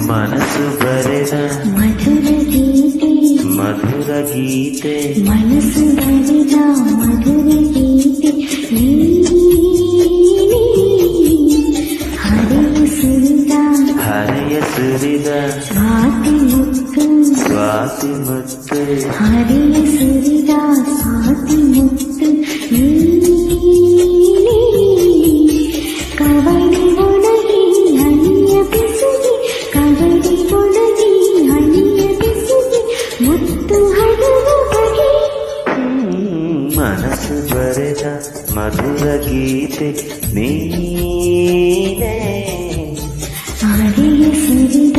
ಮನಸ್ಸು ಬರೆದ ಮಧುರ ಗೀತೆ ಮನಸ್ಸು ಬರೆದ ಮಧುರ ಗೀತೆ ಹರೆಯ ಸುರಿದ ಸ್ವಾತಿ ಮುತ್ತು ಹರೆಯ ಸುರಿದ ಸ್ವಾತಿ ಮುತ್ತು ಕವಡಿ ಒಣಗಿ ಹನಿಯ ಬಿಸಿಗೆ ಕವಡಿ ಒಣಗಿ ಹನಿಯ ಬಿಸಿಗೆ ಮುತ್ತು ಹರಿದ ಬಗೆ ಮನಸ್ಸು ಬರೆದ ಮಧುರ ಗೀತೆ ನೀನೇ ಹರೆಯ ಸುರಿದ